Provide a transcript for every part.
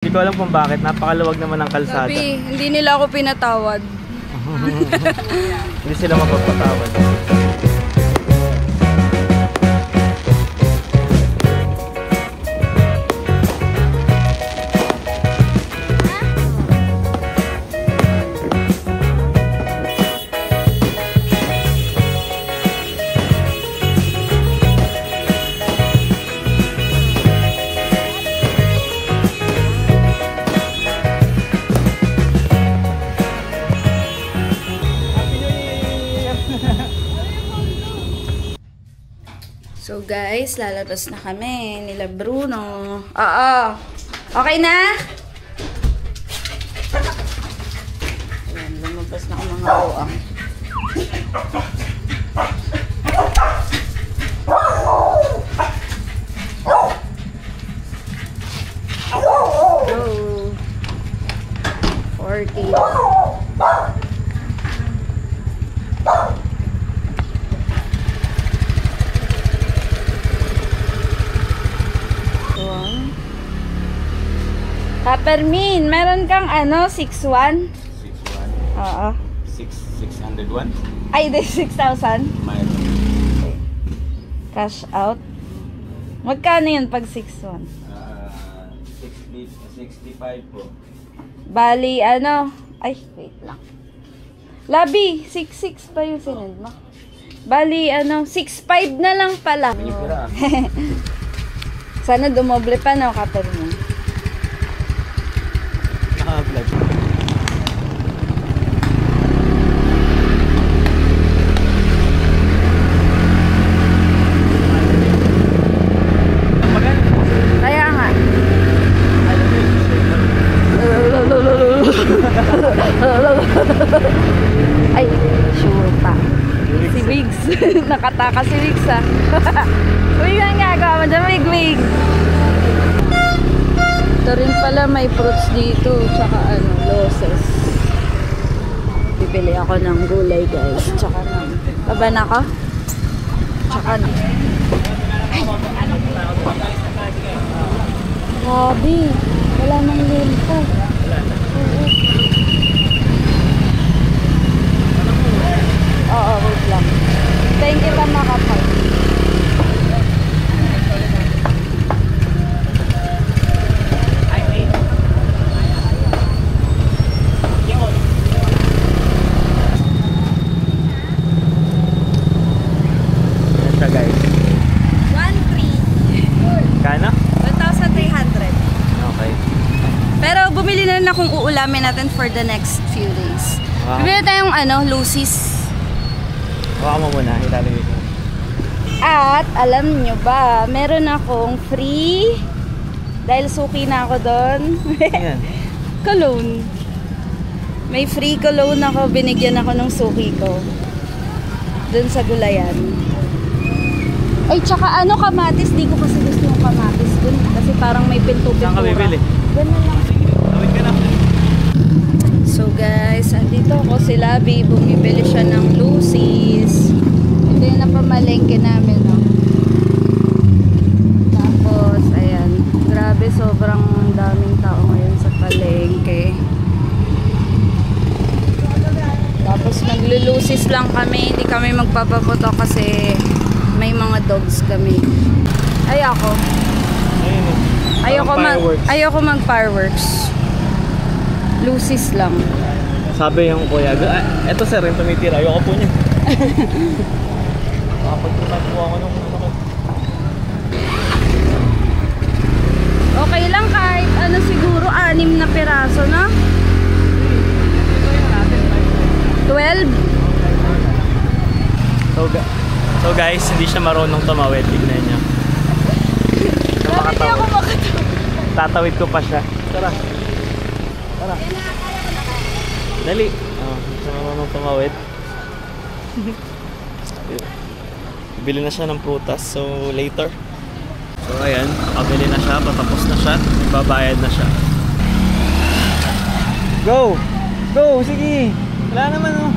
Hindi ko alam kung bakit, napakaluwag naman ng kalsada. Sabi, hindi nila ako pinatawad. Hindi sila mapagpatawad. So guys, lalabas na kami nila Bruno. Oo. Okay na? Ayan, lumabas na ang mga buang. Go. 40. Kapermin, meron kang ano, 6-1? 6-1? Oo. 601? Ay, di 6,000? Mayroon. Okay. Cash out. Magkano yun pag 6-1? 65 po. Bali, ano? Ay, wait lang. Labi, 6-6 pa yung sinend mo. Bali, ano, 6-5 na lang pala. Sana dumoble pa, no, Kapermin? Naka-vlog. Kaya nga. Ay, sure pa. Si Wigs. Nakataka si Wigs, ah. Uy, ang gagawa mo dyan, Wig. Ito rin pala may fruits dito, tsaka ano, loses. Bibili ako ng gulay, guys. Tsaka ng laban ako. Tsaka grabe, wala nang limpo. Oo, wait lang. Thank you pa makapag. Guys. 1,300. Kano? 1,300. Okay. Pero bumili na rin akong uulamin natin for the next few days. Wow. Bibili tayong ano, Lucy's. Baka mo muna, ilalagay ko. At alam nyo ba, meron akong free, dahil suki na ako doon, Ayan. cologne. May free cologne ako, binigyan ako ng suki ko. Doon sa gulayan. Ay, tsaka ano, kamatis. Di ko kasi gusto yung kamatis dun. Kasi parang may pinto-pintura. Saan ka bibili? Ganun lang. Tawid ka na. So guys, andito ako si Labi. Bumibili siya ng Lucy's. Ito yung napamalengke namin, no? Tapos, ayan. Grabe, sobrang daming tao ngayon sa palengke. Tapos maglu-Lucy's lang kami. Hindi kami magpapaputo kasi may mga dogs kami. Ayoko. Ayoko mag fireworks. Lucy's lang. Sabi yung kuya, eto sir, yung tumitira. Ayoko po niya. Kapag tumapuha ko nung Okay lang kahit ano siguro 6 na piraso, no? 12? So guys, hindi siya marunong tumawid. Tignan niya. Bakit hindi ako makatawid? Tatawid ko pa siya. Tara. Tara. Dali. Oh, hindi siya marunong tumawid. Bili na siya ng prutas. So later. So ayan, nakabili na siya. Patapos na siya. Babayad na siya. Go! Go! Sige! Wala naman oh.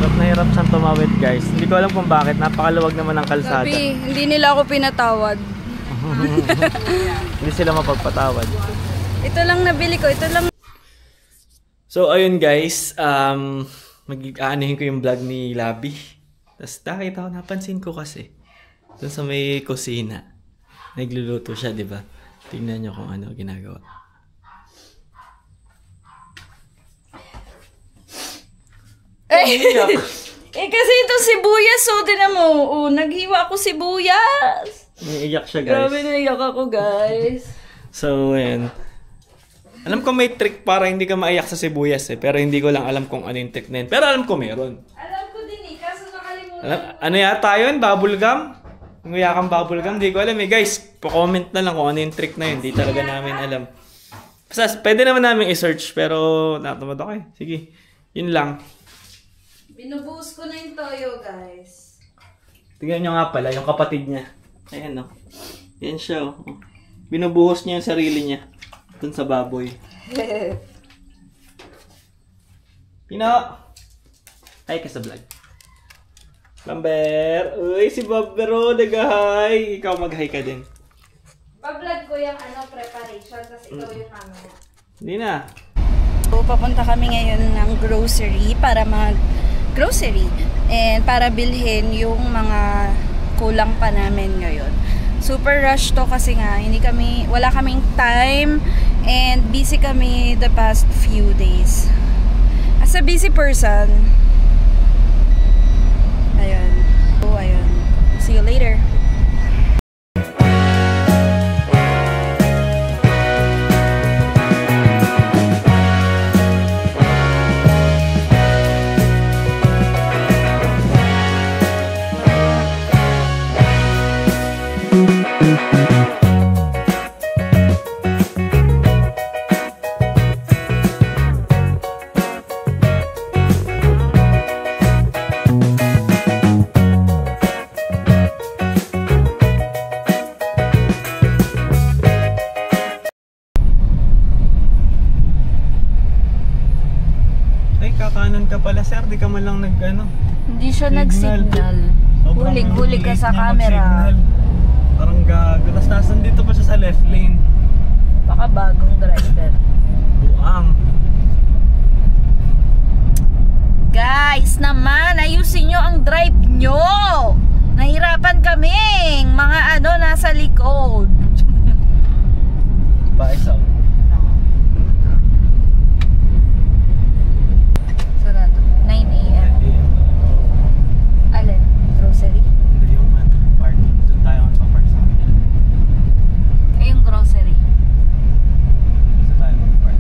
Hirap na hirap siyang tumawid guys. Hindi ko alam kung bakit. Napakaluwag naman ng kalsada. Sabi, hindi nila ako pinatawad. Hindi sila mapagpatawad. Ito lang nabili ko. Ito lang. So, ayun guys. Mag-aanihin ko yung vlog ni Labi. Tapos napansin ko kasi. Doon sa may kusina. Nagluluto siya, di ba? Tingnan nyo kung ano ginagawa. Kasi ito sibuyas. So, tinan mo. Naghiwa ako sibuyas. Naiiyak siya, guys. Grabe, naiyak ako, guys. So, ayan. Alam ko may trick para hindi ka maiyak sa sibuyas eh. Pero hindi ko lang alam kung ano yung trick na yun. Pero alam ko meron. Alam ko din eh. Kaso nakalimutan. Ano yata yun? Bubble gum? Nguya kang bubble gum? Hindi ko alam eh. Guys, pa-comment na lang kung ano yung trick na yun. Hindi talaga namin alam. Basta, pwede naman namin i-search. Pero, natamad ako eh. Sige. Yun lang. Binubuhos ko na yung toyo, guys. Tingnan nyo nga pala, yung kapatid niya. Ayan o. Yan siya o. Binubuhos niya yung sarili niya. Dun sa baboy. Pino! Hi ka sa vlog. Bamber! Uy, si Bamber o, nag-hi! Ikaw mag-hi ka din. Pa-vlog ko yung preparation, tapos ikaw yung mamaya. Hindi na. So, papunta kami ngayon ng grocery para mag-grocery. And para bilhin yung mga kulang pa namin ngayon. Super rush to kasi nga, wala kaming time and busy kami the past few days. As a busy person, ayun. So, ayun. See you later. Kakanan ka pala sir, di ka man lang nag-ano. Hindi siya nag-signal. Huling-huli ka sa camera. Parang gago. Tapos nasan dito pa siya sa left lane. Baka bagong driver. Buang. Guys naman, ayusin nyo ang drive nyo. Nahirapan kaming mga nasa likod. Bye, so. Sarado. 9 a.m. Alin? Grocery? Hindi yung parking. Doon tayo magpa-park sa akin. Ay, yung grocery. Doon tayo magpa-park.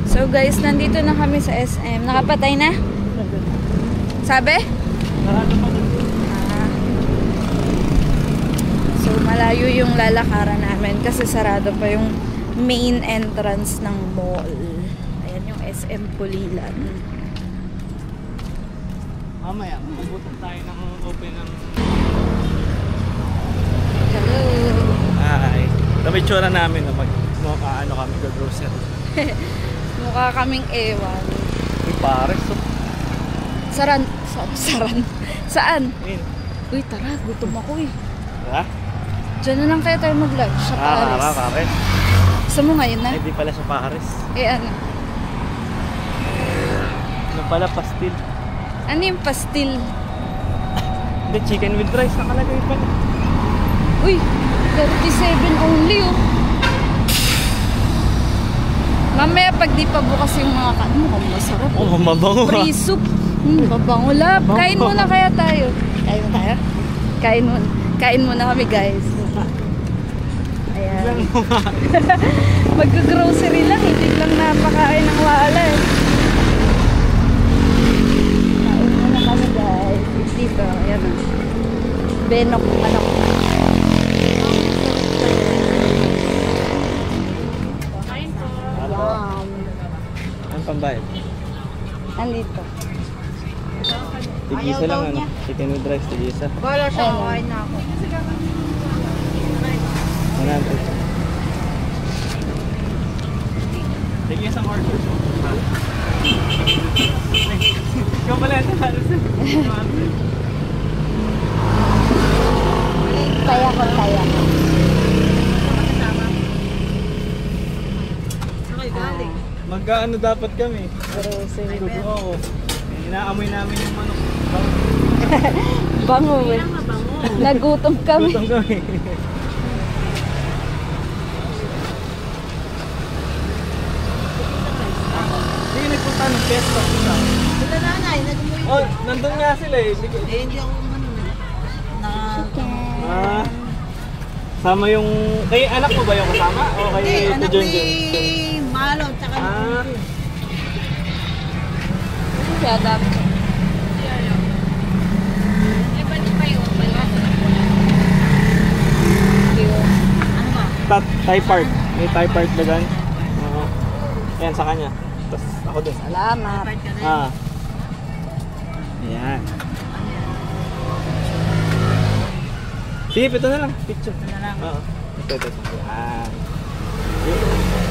So guys, nandito na kami sa SM. Nakapatay na? Sabi? Narado pa doon. So malayo yung lalakaran namin kasi sarado pa yung main entrance ng mall. Ayan yung SM Pulilan. Mamaya, mabutan tayo ng open ng... Hello! Ay, tabitsura namin na ano kami go grocery. Mukha kaming ewan. Uy, pares. So. Saran? Saan? Ayun. Uy, tara, gutom ako eh. Ha? Diyan na lang kaya tayo mag-lunch sa Paris. Pares. Gusto mo ngayon na? Ay, di pala sa pares. Eh ano? Ano pala, pastil. Ano yung pastil? Hindi, chicken with rice. Nakalagay pala. Uy, 37 only oh. Mamaya pag di pa bukas yung mga mukhang masarap. Oh, mabango ha. Free soup. Babango lab. Kain muna kaya tayo. Kain mo tayo? Kain muna kami guys. Ayan. Mag-grocery lang. Hindi lang napakain ng wala eh. Kain muna kami guys. Dito. Ayan o. Benok. Manok. Yum. Ang pambayad? Andito. Tigisa lang ano. Chicken with rice, tigisa. Wala siya. Kain na ako. 100. Sige, isang order. Ikaw pala ito. Kaya ko. Magkaano dapat kami? Grocery. Oo. Inaamoy namin yung manok. Bango eh. Nagutom kami. Gutom kami. Hindi nagpunta ng pesta. Sila nanay, nag-umuwi. Oh, nandun nga sila eh. Hindi ako Ah, sama yung... Kay anak mo ba yung kasama? O kay Hindi, anak John ni John? Malo, tsaka Ah, Kaya dapat. Thai Park. May Thai Park na gan. Oo. Ayan sa kanya. Tapos ako dun. Salamat. Ah. Ayan. Sige, ito na lang. Picture. na lang. Oo. Ito. Ayan.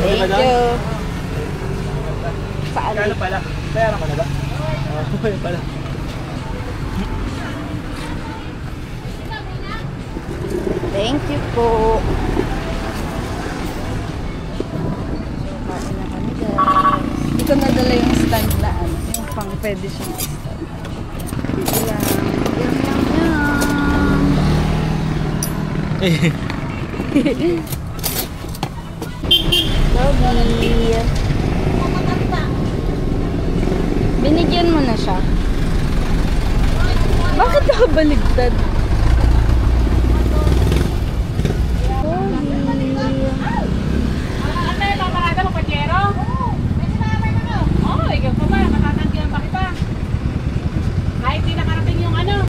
Thank you. Saan? Kano pala? Pera ka na ba? Oo, yun pala. Thank you po. Kain na kami guys. Hindi ko nadala yung stand na ano. Yung pang pwede siyang stand. Dito lang. Yum, yum, yum. Doggy. Binigyan mo na siya. Bakit nakabaligtad?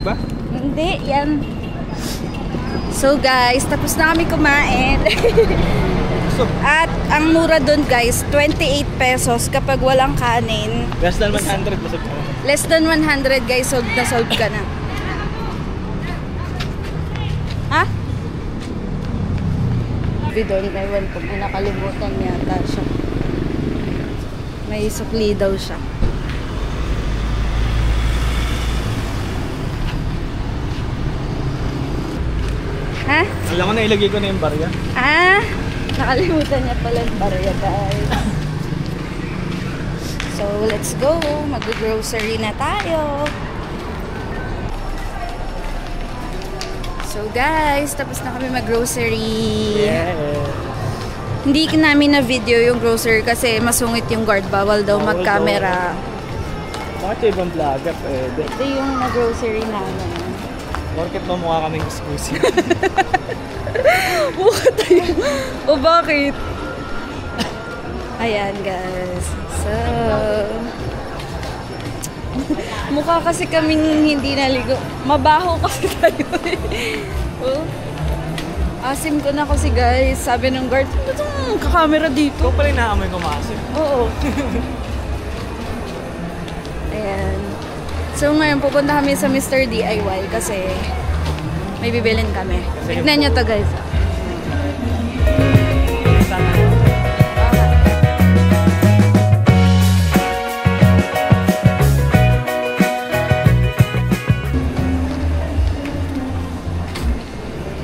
Ba? Hindi, yan. So guys, tapos na kami kumain. So, At ang mura doon guys, 28 pesos kapag walang kanin. less than 100 basag ka. Less than 100 guys, solve na solve ka na. Ha? Doon, ewan ko, may nakalimutan yata siya. May sukli daw siya. Ha? Alam ko na ilagay ko na yung barya. Ah, nakalimutan niya pala yung barya guys. So, let's go. Mag-grocery na tayo. So guys, tapos na kami mag-grocery. Yeah. Hindi namin na video yung grocery kasi masungit yung guard. Bawal daw Bawal mag-camera. Bakit yung ibang vlogger pwede? Ito yung na-grocery namin. Porket mo mukha kaming exclusive. Mukha tayo. O bakit? Ayan guys. So, mukha kasi kaming hindi naligo. Mabaho kasi tayo. Oh. Asim ko na kasi guys. Sabi ng guard, ano itong kakamera dito? Ikaw pala yung naamoy ko maasim. Oo. Ayan. So ngayon pupunta kami sa Mr. DIY kasi may bibilin kami. Kasi Tignan nyo to guys.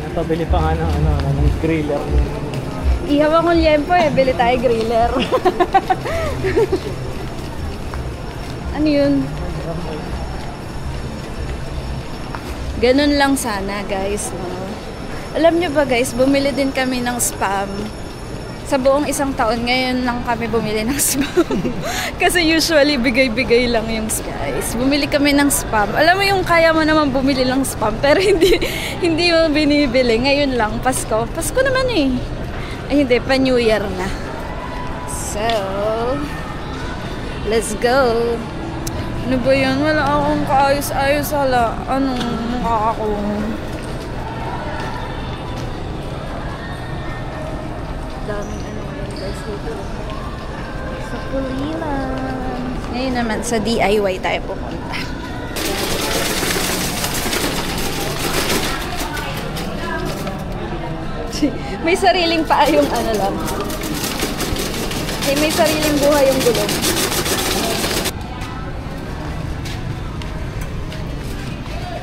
Napabili pa nga ng griller. Ihaw akong liempo eh. Bili tayo griller. Ano yun? Ganun lang sana guys. No? Alam nyo ba guys, bumili din kami ng spam. Sa buong isang taon, ngayon lang kami bumili ng spam. Kasi usually, bigay-bigay lang yung guys. Bumili kami ng spam. Alam mo yung kaya mo naman bumili ng spam, pero hindi mo binibili. Ngayon lang, Pasko. Pasko naman eh. Ay hindi, pa New Year na. So, let's go. Ano ba yun? Wala akong kaayos-ayos. Hala, anong mukha ako? Daming ano yun guys dito. Sa Pulilan. Ngayon naman sa DIY tayo pupunta. May sariling paa yung ano lang. May sariling buhay yung gulong.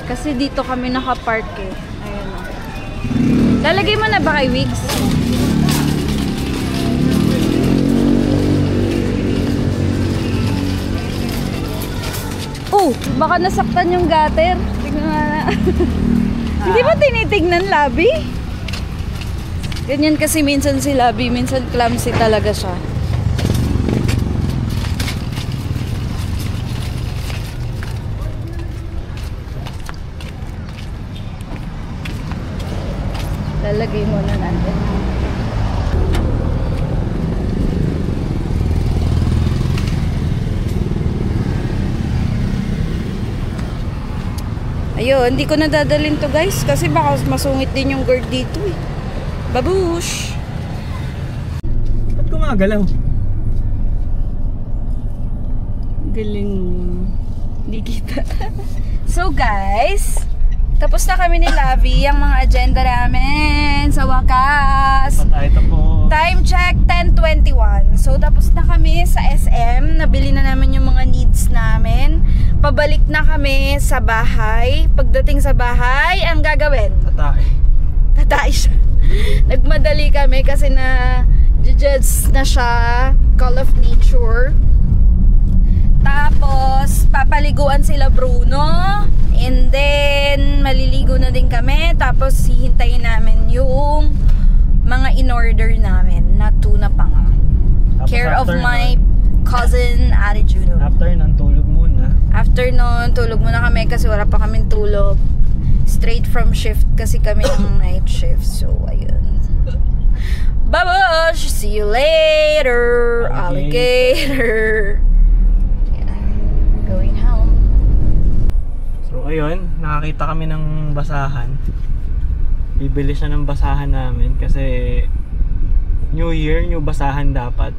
Kasi dito kami nakapark eh. Ayun o. Lalagay mo na ba kay Wigs? Baka nasaktan yung gutter. Tignan na. Hindi ba tinitignan, Labi? Ganyan kasi minsan si Labi. Minsan clumsy talaga siya. Lalagay muna natin. Ayun, hindi ko na dadalhin to guys kasi baka masungit din yung guard dito eh. Babush! Ba't gumagalaw? Galing. Hindi kita. So guys, tapos na kami ni Lavi ang mga agenda namin sa wakas. Patay ito po. Time check 10:21. So tapos na kami sa SM, nabili na namin yung mga needs namin. Pabalik na kami sa bahay. Pagdating sa bahay, ang gagawin? Patay. Tatay siya. Nagmadali kami kasi na judge na siya, Call of Nature. Tapos papaliguan sila Bruno. And then maliligo na din kami. Tapos hihintayin namin yung mga in-order namin na tuna panga. Care of my cousin Ate Juno. After nun, tulog muna. After nun, tulog muna kami kasi wala pa kaming tulog. Straight from shift kasi kami ng night shift. So, ayun. Babush! See you later! Alligator! Yeah. Going home. So, ayun. Nakakita kami ng basahan. Bibili siya ng basahan namin kasi New Year, new basahan dapat.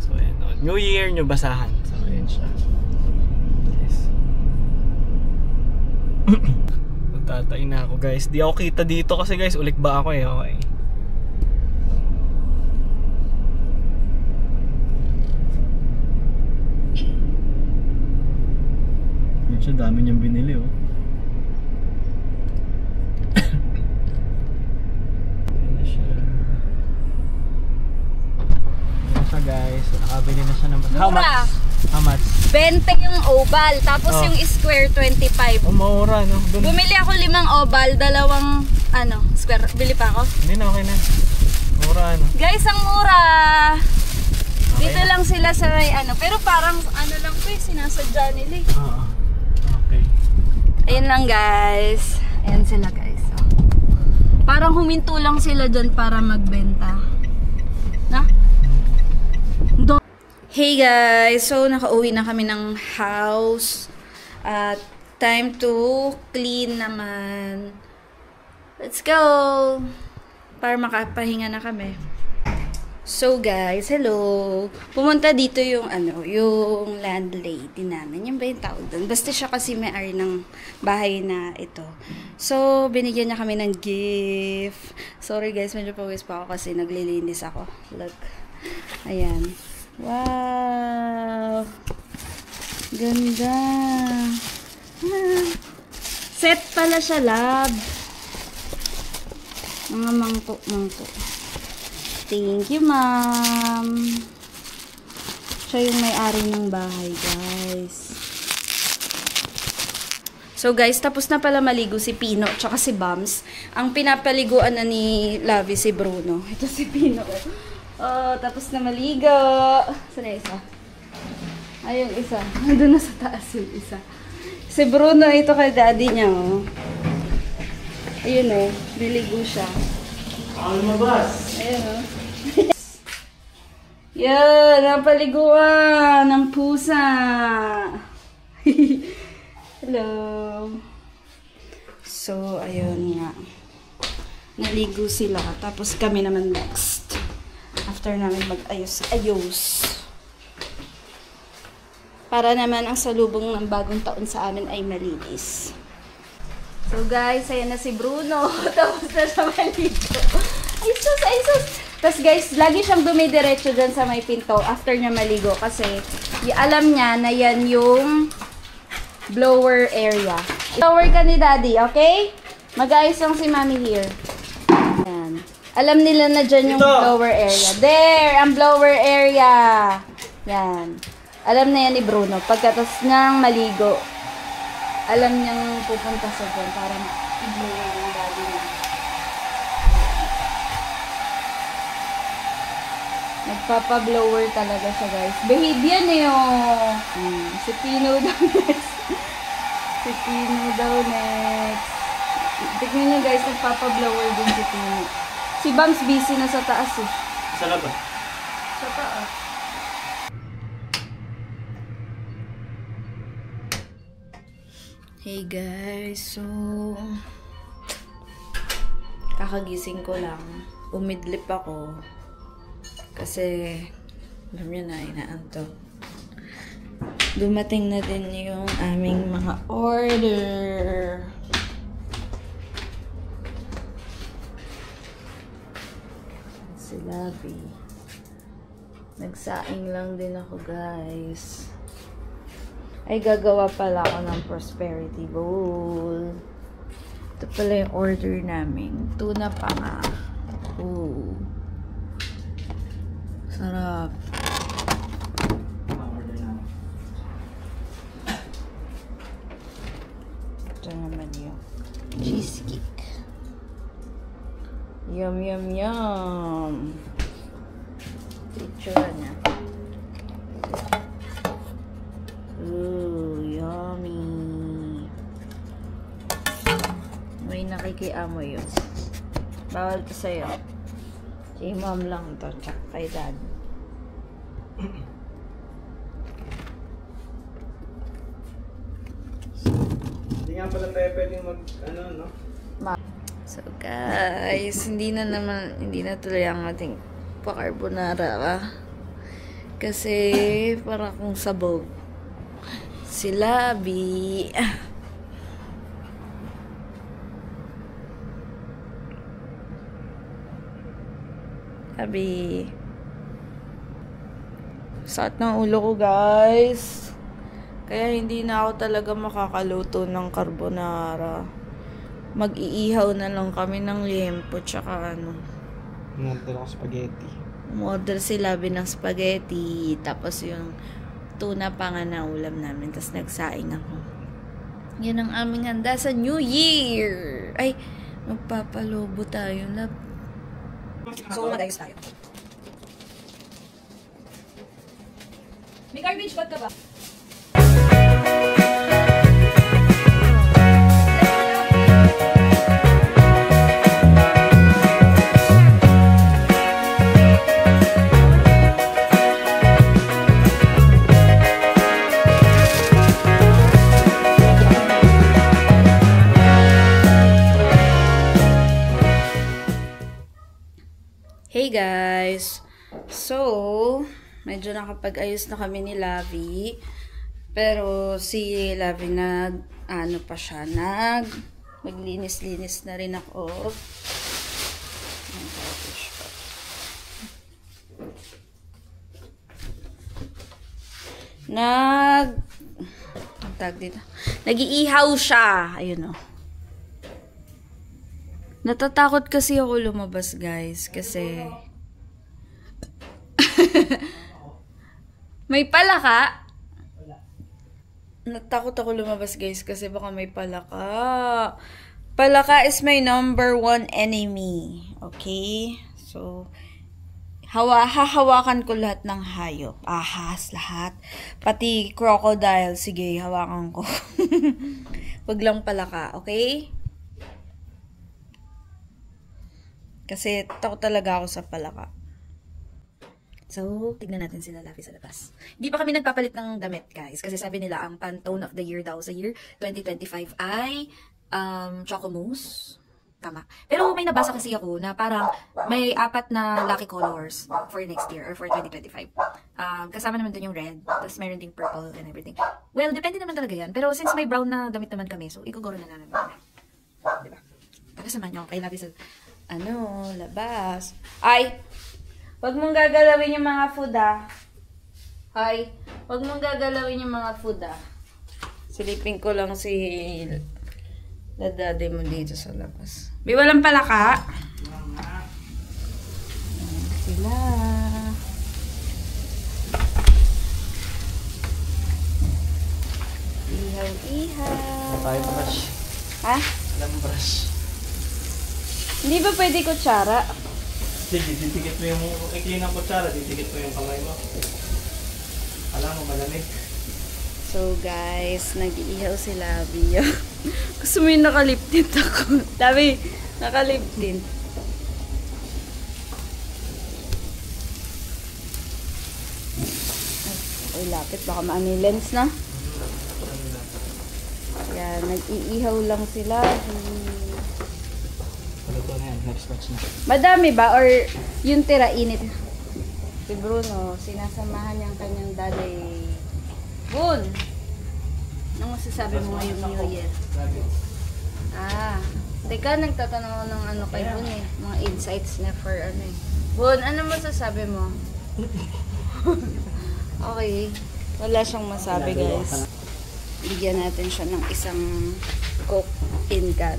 So, ayun. New Year, new basahan. So, ayun siya. Yes. Tatay na ako guys. Di ako kita dito kasi guys, ulik ba ako eh. Okay. Yun siya, dami niyang binili oh. Ayan na siya. Ayan siya guys. Nakabili na siya ng... How Mura. much? How much? 20 yung oval, tapos Oh. yung square 25. Oh, mura no? Dun. Bumili ako 5 oval, 2 square. Bili pa ako. Hindi na, okay na. Mura no? Guys, ang mura! Okay Dito na. lang sila sa may pero parang lang po eh, sinasadya nila eh. Oo. Okay. Ayun lang guys. Ayan sila guys. Oh. Parang huminto lang sila dyan para magbenta. Na? Hey guys! So, nakauwi na kami ng house. At time to clean naman. Let's go! Para makapahinga na kami. So guys, hello! Pumunta dito yung yung landlady namin. Yan ba yung tawag doon? Basta siya kasi may-ari ng bahay na ito. So, binigyan niya kami ng gift. Sorry guys, medyo pawis pa ako kasi naglilinis ako. Look. Ayan. Wow! Ganda! Set pala siya, love. Mga mangkok-mangkok. Thank you, ma'am. Siya yung may-ari ng bahay, guys. So, guys, tapos na pala maligo si Pino tsaka si Bams. Ang pinapaliguan na ni Lavi si Bruno. Ito si Pino. Oh, tapos na maligo. Saan na isa? Ay, yung isa. Nandun na sa taas yung isa. Si Bruno, ito kay daddy niya, oh. Ayun, oh. Niligo siya. Ang lumabas! Ayun, oh. Yan, napaliguan ng pusa. Hello. So, ayun nga. Naligo sila. Tapos kami naman next. After namin mag-ayos-ayos. Para naman ang salubong ng bagong taon sa amin ay malinis. So guys, ayan na si Bruno. Tapos na siya maligo. Ay sus, ay sus. Tapos guys, lagi siyang dumidiretso dyan sa may pinto after niya maligo. Kasi alam niya na yan yung blower area. Blower ka ni daddy, okay? Mag-ayos lang si mami here. Ayan. Alam nila na dyan yung blower area. There! Ang blower area! Yan. Alam na yan ni Bruno. Pagkatas niyang maligo, alam niyang pupunta sa doon para i-blower yung body niya. Nagpapa-blower talaga siya, guys. Behave yan eh, oh. Si Pino daw next. Si Pino daw next. Tignan nyo, guys, nagpapa-blower din si Pino. Si Bams busy na sa taas eh. Sa labas. Sa taas. Hey guys, so kakagising ko lang. Umidlip ako. Kasi alam nyo na, inaantok. Dumating na din yung aming mga order. Si Labi. Nagsaing lang din ako, guys. Ay, gagawa pala ako ng prosperity bowl. Ito pala yung order namin. Tuna pa nga. Ooh. Sarap. Ito naman yung cheesecake. Yum, yum, yum. Picture niya. Ooh, yummy. May nakikiamoy yun. Bawal to sa'yo. Kay mom lang to, tsaka kay dad. Hindi nga pala tayo pwedeng no? So guys, hindi na tuloy ang ating pa-carbonara. Kasi para kung sabog. Si Labi. Labi. Sakit ng ulo ko, guys. Kaya hindi na ako talaga makakaluto ng carbonara. Mag-iihaw na lang kami ng liempo tsaka ano. Umorder ako spaghetti. Umorder si Labi ng spaghetti. Tapos yung tuna pa nga na ulam namin. Tapos nagsaing ako. Yan ang aming handa sa New Year. Ay, magpapalobo tayo. So, madayos tayo. May garbage bag ka ba? Hey guys! So, medyo nakapag-ayos na kami ni Lavi. Pero si Lavi maglinis-linis na rin ako. Nag-iihaw siya. Ayun o. Natatakot kasi ako lumabas, guys, kasi may palaka. Natakot ako lumabas, guys, kasi baka may palaka. Palaka is my number 1 enemy. Okay? So, hahawakan ko lahat ng hayop. Ahas, lahat. Pati crocodile. Sige, hawakan ko. Wag lang palaka, okay? Kasi takot talaga ako sa palaka. So, tignan natin sila Lavi sa labas. Hindi pa kami nagpapalit ng damit, guys. Kasi sabi nila, ang Pantone of the year daw sa year 2025 ay Chocomousse. Tama. Pero may nabasa kasi ako na parang may 4 na lucky colors for next year or for 2025. Kasama naman dun yung red. Tapos mayroon ding purple and everything. Well, depende naman talaga yan. Pero since may brown na damit naman kami, so iguguro na namin. Diba? Para sa manyo, kay Lavi sa labas. Ay! Wag mong gagalawin yung mga food, ah. Ay! Wag mong gagalawin yung mga food, ah. Silipin ko lang si dadade mo dito sa labas. May walang palaka. Ayan sila. tayo brush. Ha? Walang brush. Hindi ba pwede kutsara? Sige, didikit mo yung i-clean ang kutsara, didikit mo yung kamay mo. Alam mo, malamig. So guys, nag-iihaw si Labi. Gusto mo yung nakalip tint ako. Labi, nakalip tint. Ay, lapit. Baka maano yung lens na. Yan, nag-iihaw lang sila. Ito na yan, next batch na. Madami ba? Or yung tira init? Si Bruno, sinasamahan niyang kanyang daddy. Bun! Anong masasabi mo ngayong New Year? Ah, teka, nagtatanong ako ng ano kay Bun eh. Mga insights niya for ano eh. Bun, ano masasabi mo? Okay. Wala siyang masabi guys. Bigyan natin siya ng isang Coke in can.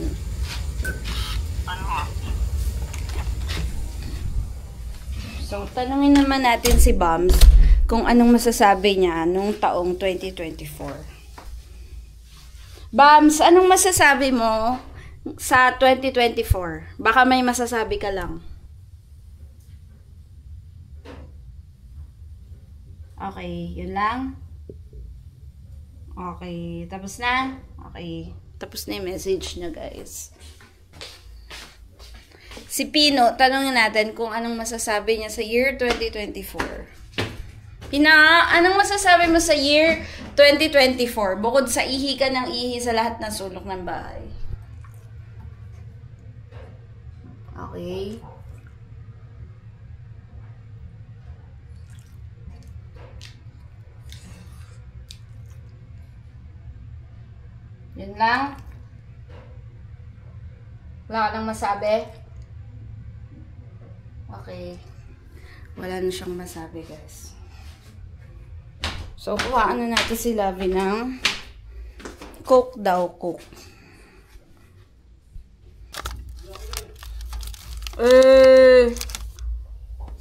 So, tanungin naman natin si Bams kung anong masasabi niya nung taong 2024. Bams, anong masasabi mo sa 2024? Baka may masasabi ka lang. Okay, yun lang. Okay, tapos na? Okay, tapos na yung message niya, guys. Si Pino, tanongin natin kung anong masasabi niya sa year 2024. Pina, anong masasabi mo sa year 2024? Bukod sa ihi ka ng ihi sa lahat ng sulok ng bahay. Okay. Yun lang. Wala ka nang masabi? Okay. Wala na siyang masabi, guys. So, kuhaan na natin si Labi ng Coke daw, Coke.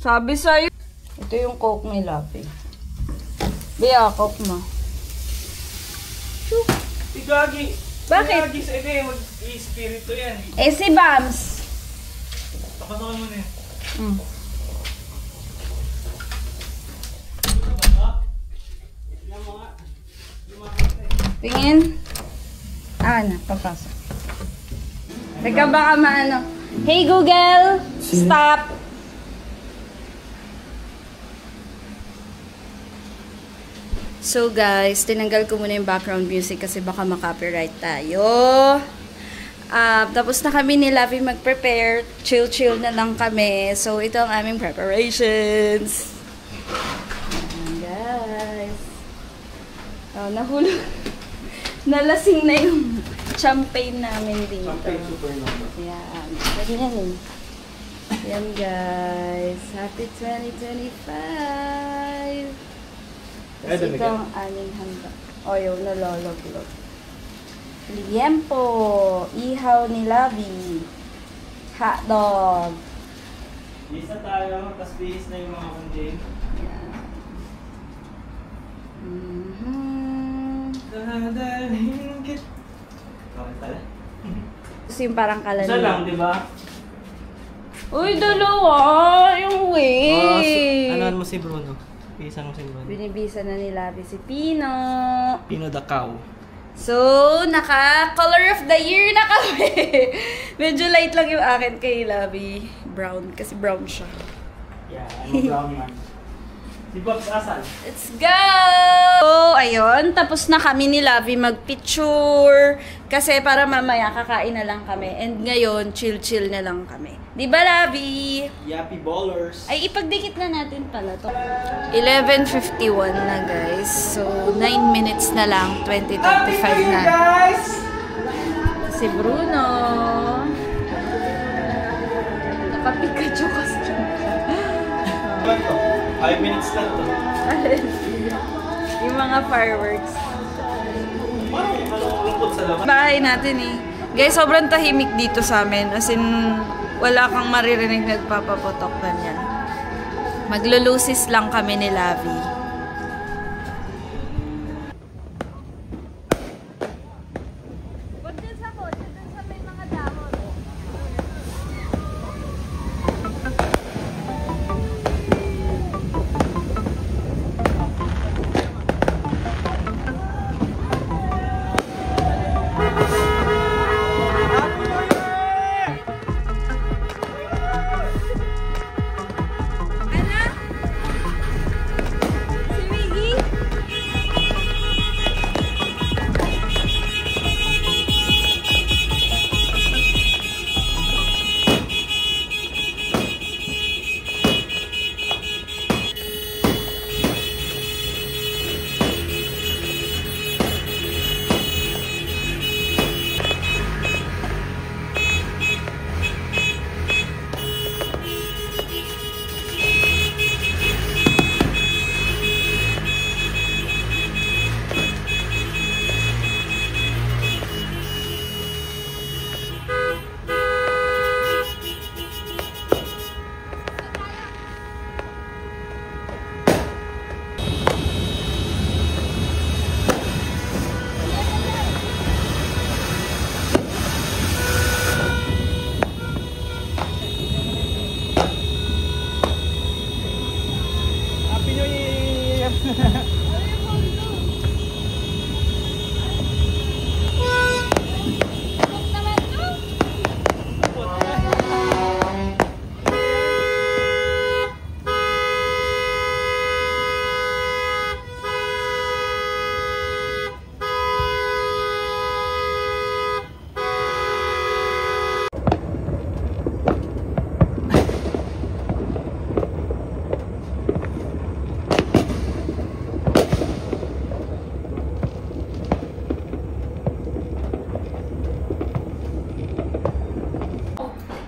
Sabi sa'yo. Ito yung Coke ni Labi. Biya, Coke mo. Igagi! Bakit? Igagi sa ito mag-i-spirito yan. Eh, si Bams. Tapatakan mo na yan. Mm. Tingin. Na, papasok. Teka, baka maano. Hey, Google! Stop! So, guys, tinanggal ko muna yung background music kasi baka makopyright tayo. Tapos na kami ni Lavi mag-prepare. Chill-chill na lang kami. So, ito ang aming preparations. Ayan, guys. Oh, nahulog. Nalasing na yung champagne namin dito. Champagne supernova. Ayan. Ganyan eh. Ayan, guys. Happy 2025! Tapos ito ang aming handa. O, yung nalologlog. Liempo. Ihaw ni Lavi. Hotdog. Bihis na tayo, tapos bihis na yung mga kundin. Ayan. Dadalhin kit. Bakit pala? Kasi yung parang kalan. Isa lang, di ba? Uy, dalawa! Yung way! Ano mo si Bruno? Bihisan mo si Bruno. Binibisa na ni Lavi si Pino. Pino the cow. So, naka-color of the year na kami. Medyo light lang yung akin kay Lavi. Brown, kasi brown siya. Yeah, I'm a brown man. Si Bob's asan? Let's go! So, ayun. Tapos na kami ni Lavi mag-picture. Kasi para mamaya kakain na lang kami. And ngayon, chill-chill na lang kami. Di ba, Lavi? Yappy ballers. Ay, ipagdikit na natin pala to. 11:51 na, guys. So, 9 minutes na lang. 20:35 na. Guys! Si Bruno. Naka-Pikachu costume. 5 minutes lang to. Yung mga fireworks. Parang lungkot sa laman. Bahay natin eh. Guys, sobrang tahimik dito sa amin. As in, wala kang maririnig nagpapaputok na niyan. Maglulusis lang kami ni Lavi.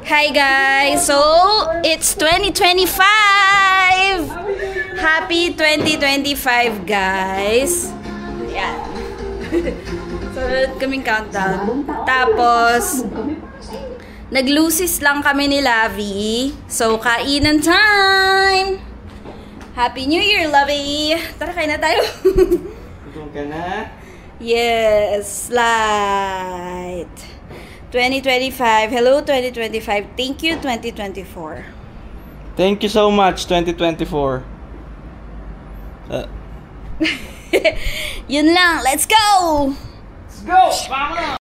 Hi guys! So, it's 2025! Happy 2025 guys! Ayan. So, kaming countdown. Tapos, nag-lucis lang kami ni Lavi. So, kainan time! Happy New Year, Lavi! Tara, kain na tayo! Gutom ka na? Yes! Light! 2025. Hello, 2025. Thank you, 2024. Thank you so much, 2024. Yun lang. Let's go! Let's go! Vamos!